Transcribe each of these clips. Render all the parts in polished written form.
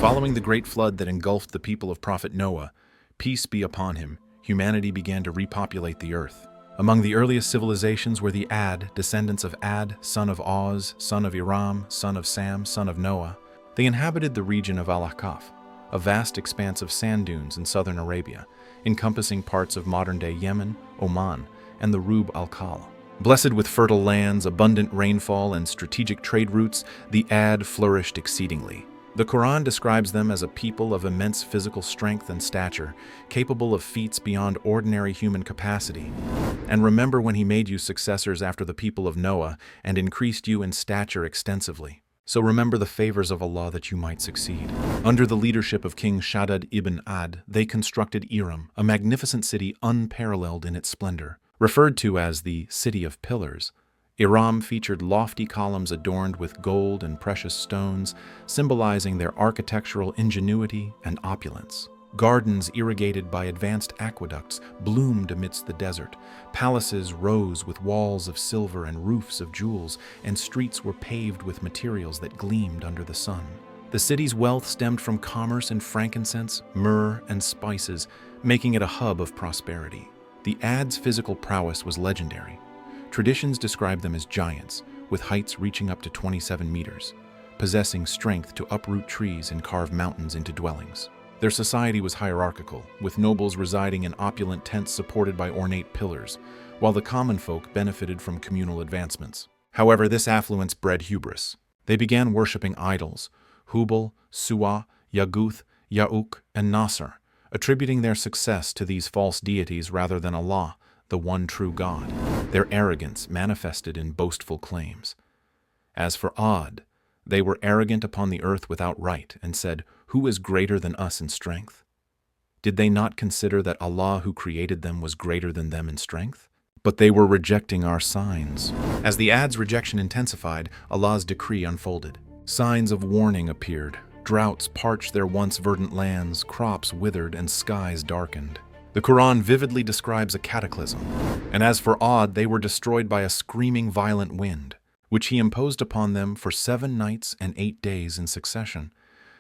Following the great flood that engulfed the people of Prophet Noah, peace be upon him, humanity began to repopulate the earth. Among the earliest civilizations were the Ad, descendants of Ad, son of Oz, son of Iram, son of Sam, son of Noah. They inhabited the region of Al-Ahqaf, a vast expanse of sand dunes in southern Arabia, encompassing parts of modern-day Yemen, Oman, and the Rub al-Khal. Blessed with fertile lands, abundant rainfall, and strategic trade routes, the Ad flourished exceedingly. The Quran describes them as a people of immense physical strength and stature, capable of feats beyond ordinary human capacity. And remember when he made you successors after the people of Noah and increased you in stature extensively. So remember the favors of Allah that you might succeed. Under the leadership of King Shaddad ibn Ad, they constructed Iram, a magnificent city unparalleled in its splendor. Referred to as the City of Pillars, Iram featured lofty columns adorned with gold and precious stones, symbolizing their architectural ingenuity and opulence. Gardens irrigated by advanced aqueducts bloomed amidst the desert. Palaces rose with walls of silver and roofs of jewels, and streets were paved with materials that gleamed under the sun. The city's wealth stemmed from commerce in frankincense, myrrh, and spices, making it a hub of prosperity. The Ad's physical prowess was legendary. Traditions describe them as giants, with heights reaching up to 27 meters, possessing strength to uproot trees and carve mountains into dwellings. Their society was hierarchical, with nobles residing in opulent tents supported by ornate pillars, while the common folk benefited from communal advancements. However, this affluence bred hubris. They began worshipping idols, Hubal, Suwa, Yaguth, Ya'uk, and Nasr, attributing their success to these false deities rather than Allah, the one true God. Their arrogance manifested in boastful claims. As for Ad, they were arrogant upon the earth without right and said, "Who is greater than us in strength?" Did they not consider that Allah who created them was greater than them in strength? But they were rejecting our signs. As the Ad's rejection intensified, Allah's decree unfolded. Signs of warning appeared. Droughts parched their once verdant lands, crops withered, and skies darkened. The Quran vividly describes a cataclysm, and as for Ad, they were destroyed by a screaming violent wind, which he imposed upon them for 7 nights and 8 days in succession.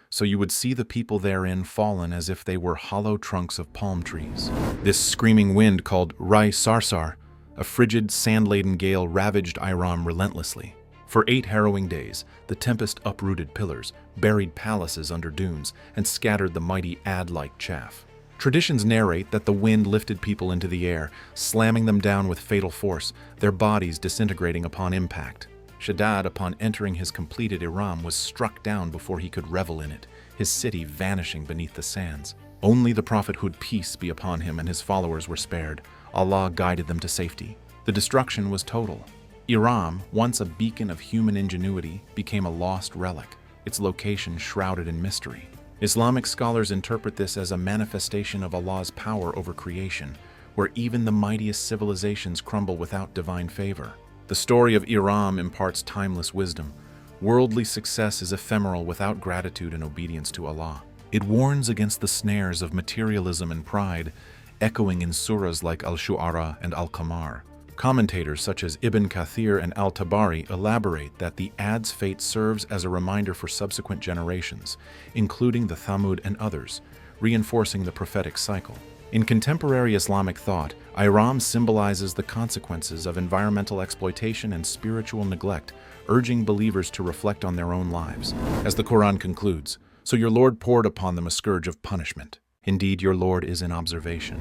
So you would see the people therein fallen as if they were hollow trunks of palm trees. This screaming wind, called Rai Sarsar, a frigid, sand-laden gale, ravaged Iram relentlessly. For 8 harrowing days, the tempest uprooted pillars, buried palaces under dunes, and scattered the mighty Ad-like chaff. Traditions narrate that the wind lifted people into the air, slamming them down with fatal force, their bodies disintegrating upon impact. Shaddad, upon entering his completed Iram, was struck down before he could revel in it, his city vanishing beneath the sands. Only the prophethood, peace be upon him, and his followers were spared. Allah guided them to safety. The destruction was total. Iram, once a beacon of human ingenuity, became a lost relic, its location shrouded in mystery. Islamic scholars interpret this as a manifestation of Allah's power over creation, where even the mightiest civilizations crumble without divine favor. The story of Iram imparts timeless wisdom. Worldly success is ephemeral without gratitude and obedience to Allah. It warns against the snares of materialism and pride, echoing in surahs like Al-Shu'ara and Al-Qamar. Commentators such as Ibn Kathir and Al-Tabari elaborate that the Ad's fate serves as a reminder for subsequent generations, including the Thamud and others, reinforcing the prophetic cycle. In contemporary Islamic thought, Iram symbolizes the consequences of environmental exploitation and spiritual neglect, urging believers to reflect on their own lives. As the Quran concludes, "So your Lord poured upon them a scourge of punishment. Indeed, your Lord is in observation."